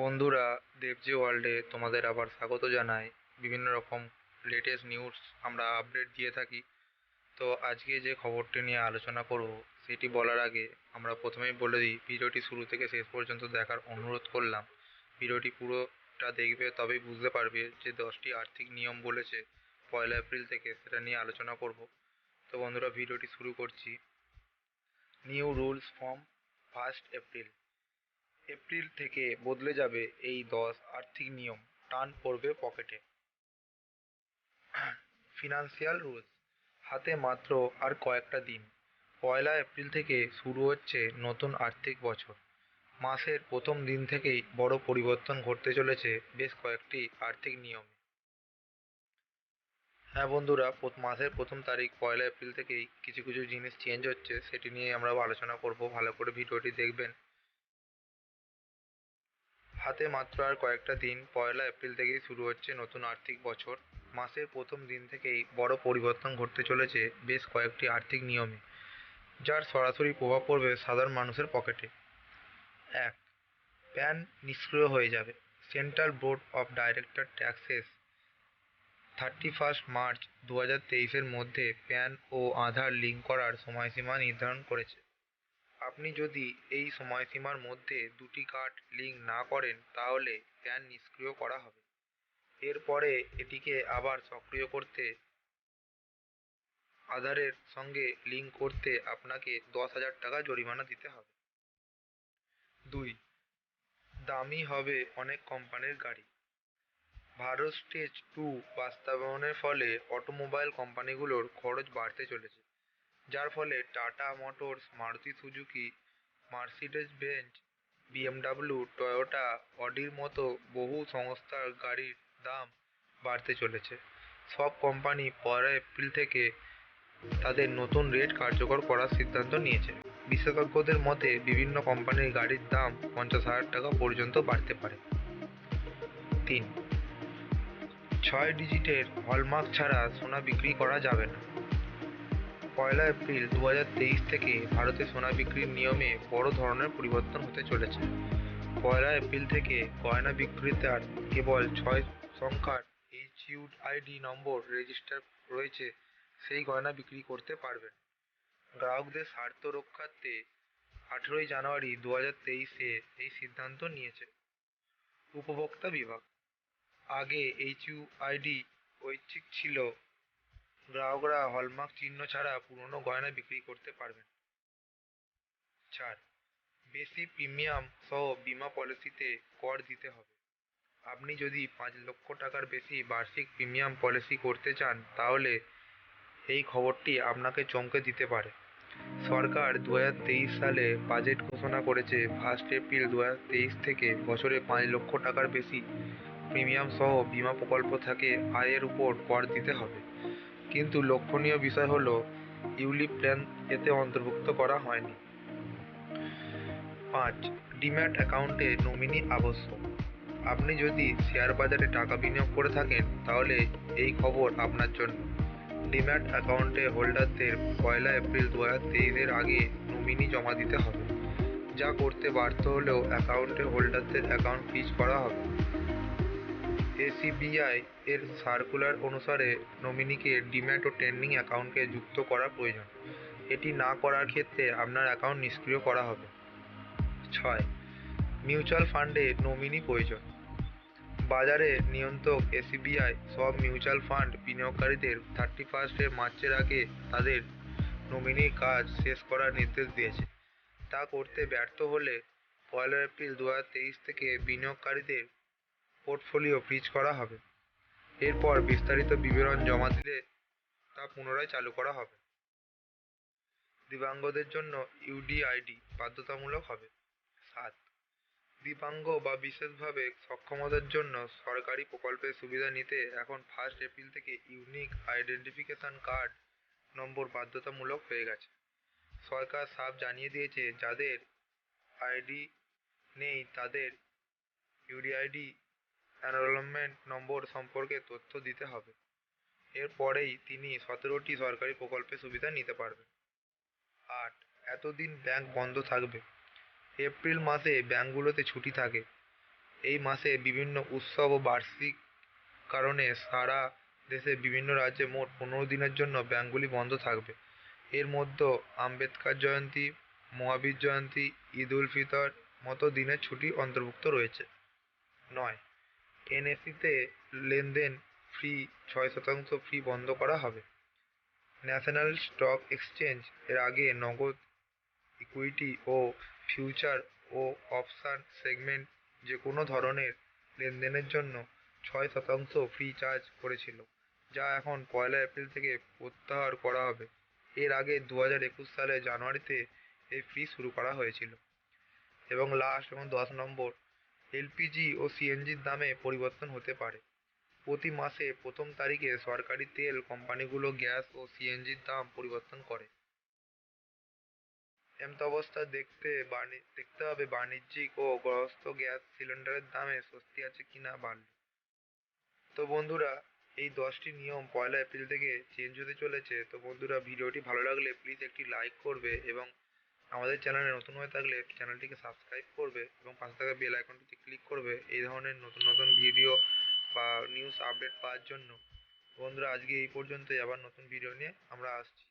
বন্ধুরা, দেবজি ওয়ার্ল্ডে তোমাদের আবার স্বাগত জানাই। বিভিন্ন রকম লেটেস্ট নিউজ আমরা আপডেট দিয়ে থাকি। তো আজকে যে খবরটি নিয়ে আলোচনা করব সেটি বলার আগে আমরা প্রথমেই বলে দিই, ভিডিওটি শুরু থেকে শেষ পর্যন্ত দেখার অনুরোধ করলাম। ভিডিওটি পুরোটা দেখবে, তবেই বুঝতে পারবে যে 10টি আর্থিক নিয়ম বলেছে 1 এপ্রিল থেকে, সেটা নিয়ে আলোচনা করব। তো বন্ধুরা, ভিডিওটি শুরু করছি। New rules from 1 April. April থেকে বদলে যাবে এই 10 আর্থিক নিয়ম, টান পড়বে পকেটে। ফিনান্সিয়াল রুলস, হাতে মাত্র আর কয়েকটা দিন। 1 এপ্রিল থেকে শুরু হচ্ছে নতুন আর্থিক বছর। মাসের প্রথম দিন থেকেই বড় পরিবর্তন ঘটতে চলেছে বেশ কয়েকটি আর্থিক নিয়মে। হ্যাঁ বন্ধুরা, মাসের প্রথম তারিখ 1 এপ্রিল থেকেই কিছু কিছু জিনিস চেঞ্জ হচ্ছে, সেটি নিয়ে আমরা আলোচনা করব। ভালো করে ভিডিওটি দেখবেন। হাতে মাত্র আর কয়েকটা দিন, 1 এপ্রিল থেকেই শুরু হচ্ছে নতুন আর্থিক বছর। মাসের প্রথম দিন থেকেই বড় পরিবর্তন ঘটতে চলেছে বেশ কয়েকটি আর্থিক নিয়মে, যার সরাসরি প্রভাব পড়বে সাধারণ মানুষের পকেটে। 1, প্যান নিষ্ক্রিয় হয়ে যাবে। Central board of director taxes 31 March 2023-এর মধ্যে প্যান ও আধার লিঙ্ক করার সময়সীমা নির্ধারণ করেছে। আপনি যদি এই সময়সীমার মধ্যে দুটি কার্ড লিঙ্ক না করেন, তাহলে প্যান নিষ্ক্রিয় করা হবে। এরপরে এটিকে আবার সক্রিয় করতে আধারের সঙ্গে লিঙ্ক করতে আপনাকে 10,000 টাকা জরিমানা দিতে হবে। 2, দামি হবে অনেক কোম্পানির গাড়ি। ভারত স্টেজ 2 বাস্তবায়নের ফলে অটোমোবাইল কোম্পানিগুলোর খরচ বাড়তে চলেছে, যার ফলে Tata Motors, Maruti Suzuki, Mercedes Benz, BMW, Toyota, অডির মতো বহু সংস্থার গাড়ির দাম বাড়তে চলেছে। সব কোম্পানি 1 এপ্রিল থেকে তাদের নতুন রেট কার্যকর করার সিদ্ধান্ত নিয়েছে। বিশেষজ্ঞদের মতে বিভিন্ন কোম্পানির গাড়ির দাম 50,000 টাকা পর্যন্ত বাড়তে পারে। 3, 6 ডিজিটের হলমার্ক ছাড়া সোনা বিক্রি করা যাবে না। 1 এপ্রিল 2023 থেকে ভারতে সোনা বিক্রির নিয়মে বড় ধরনের পরিবর্তন হতে চলেছে। 1 এপ্রিল থেকে গয়না বিক্রেতার কেবল 6 সংখ্যার HUID নম্বর রেজিস্টার রয়েছে সেই গয়না বিক্রি করতে পারবেন। গ্রাহকদের স্বার্থ রক্ষার্থে 18 জানুয়ারি 2023-এ এই সিদ্ধান্ত নিয়েছে উপভোক্তা বিভাগ। আগে HUID ঐচ্ছিক ছিল, গ্রাহকরা হলমার্ক চিহ্ন ছাড়া পুরনো গয়না বিক্রি করতে পারবেন। 4, বেশি প্রিমিয়াম সহ বীমা পলিসিতে কর দিতে হবে। আপনি যদি 5 লক্ষ টাকার বেশি বার্ষিক প্রিমিয়াম পলিসি করতে চান, তাহলে এই খবরটি আপনাকে চমকে দিতে পারে। সরকার 2023 সালে বাজেট ঘোষণা করেছে 1 এপ্রিল 2023 থেকে বছরে 5 লক্ষ টাকার বেশি প্রিমিয়াম সহ বীমা প্রকল্প থাকে আয়ের উপর কর দিতে হবে। কিন্তু লক্ষণীয় বিষয় হলো, ইউলিপ প্ল্যান এতে অন্তর্ভুক্ত করা হয়নি। 5, ডিম্যাট অ্যাকাউন্টে নমিনি আবশ্যক। আপনি যদি শেয়ার বাজারে টাকা বিনিয়োগ করে থাকেন, তাহলে এই খবর আপনার জন্য। ডিম্যাট অ্যাকাউন্টে হোল্ডারদের 1 এপ্রিল 2023-এর আগে নমিনি জমা দিতে হবে। যা করতে ব্যর্থ হলেও অ্যাকাউন্টে হোল্ডারদের অ্যাকাউন্ট ফ্রিজ করা হবে। এসিবিআই এর সার্কুলার অনুসারে নমিনিকে ডিম্যাট ও ট্রেডিং অ্যাকাউন্টকে যুক্ত করা প্রয়োজন। এটি না করার ক্ষেত্রে আপনার অ্যাকাউন্ট নিষ্ক্রিয় করা হবে। 6, মিউচুয়াল ফান্ডে নমিনি প্রয়োজন। বাজারে নিয়ন্ত্রক এসিবিআই সব মিউচুয়াল ফান্ড বিনিয়োগকারীদের 31 মার্চের আগে তাদের নমিনির কাজ শেষ করার নির্দেশ দিয়েছে। তা করতে ব্যর্থ হলে 1 এপ্রিল 2023 থেকে বিনিয়োগকারীদের পোর্টফোলিও ফ্রিজ করা হবে। এরপর বিস্তারিত বিবরণ জমা দিলে তা পুনরায় চালু করা হবে। দিব্যাঙ্গদের জন্য ইউডিআইডি বাধ্যতামূলক হবে। 7, দিব্যাঙ্গ বা বিশেষভাবে সক্ষমদের জন্য সরকারি প্রকল্পের সুবিধা নিতে এখন 1 এপ্রিল থেকে ইউনিক আইডেন্টিফিকেশন কার্ড নম্বর বাধ্যতামূলক হয়ে গেছে। সরকার সাফ জানিয়ে দিয়েছে, যাদের আইডি নেই তাদের ইউডিআইডি এনরোলমেন্ট নম্বর সম্পর্কে তথ্য দিতে হবে। এরপরেই তিনি 17টি সরকারি প্রকল্পের সুবিধা নিতে পারবেন। 8, এতদিন ব্যাংক বন্ধ থাকবে। এপ্রিল মাসে ব্যাংকগুলোতে ছুটি থাকে। এই মাসে বিভিন্ন উৎসব ও বার্ষিক কারণে সারা দেশে বিভিন্ন রাজ্যে মোট 15 দিনের জন্য ব্যাংকগুলি বন্ধ থাকবে। এর মধ্যে আম্বেদকর জয়ন্তী, মহাবীর জয়ন্তী, ঈদ উল ফিতর মতো দিনের ছুটি অন্তর্ভুক্ত রয়েছে। 9, এনএসইতে লেনদেন ফি 6% ফি বন্ধ করা হবে। ন্যাশনাল স্টক এক্সচেঞ্জ এর আগে নগদ, ইকুইটি ও ফিউচার ও অপশন সেগমেন্ট যে কোনো ধরনের লেনদেনের জন্য 6% ফি চার্জ করেছিল, যা এখন 1 এপ্রিল থেকে প্রত্যাহার করা হবে। এর আগে 2021 সালের জানুয়ারিতে এই ফি শুরু করা হয়েছিল। এবং লাস্ট এবং 10 নম্বর, এলপিজি ও সিএনজির দামে পরিবর্তন হতে পারে। প্রতি মাসে প্রথম তারিখে সরকারি তেল কোম্পানিগুলো গ্যাস ও সিএনজির দাম পরিবর্তন করে। এমতাবস্থা দেখতে হবে বাণিজ্যিক ও গৃহস্থ গ্যাস সিলিন্ডারের দামে স্বস্তি আছে কিনা বাড়লে। তো বন্ধুরা, এই 10টি নিয়ম 1 এপ্রিল থেকে চেঞ্জ হতে চলেছে। তো বন্ধুরা, ভিডিওটি ভালো লাগলে প্লিজ একটি লাইক করবে এবং আমাদের চ্যানেলে নতুন হয়ে থাকলে চ্যানেলটিকে সাবস্ক্রাইব করবে এবং পাশে থাকা বেল আইকনটিতে ক্লিক করবে এই ধরনের নতুন নতুন ভিডিও বা নিউজ আপডেট পাওয়ার জন্য। বন্ধুরা, আজকে এই পর্যন্তই। আবার নতুন ভিডিও নিয়ে আমরা আসছি।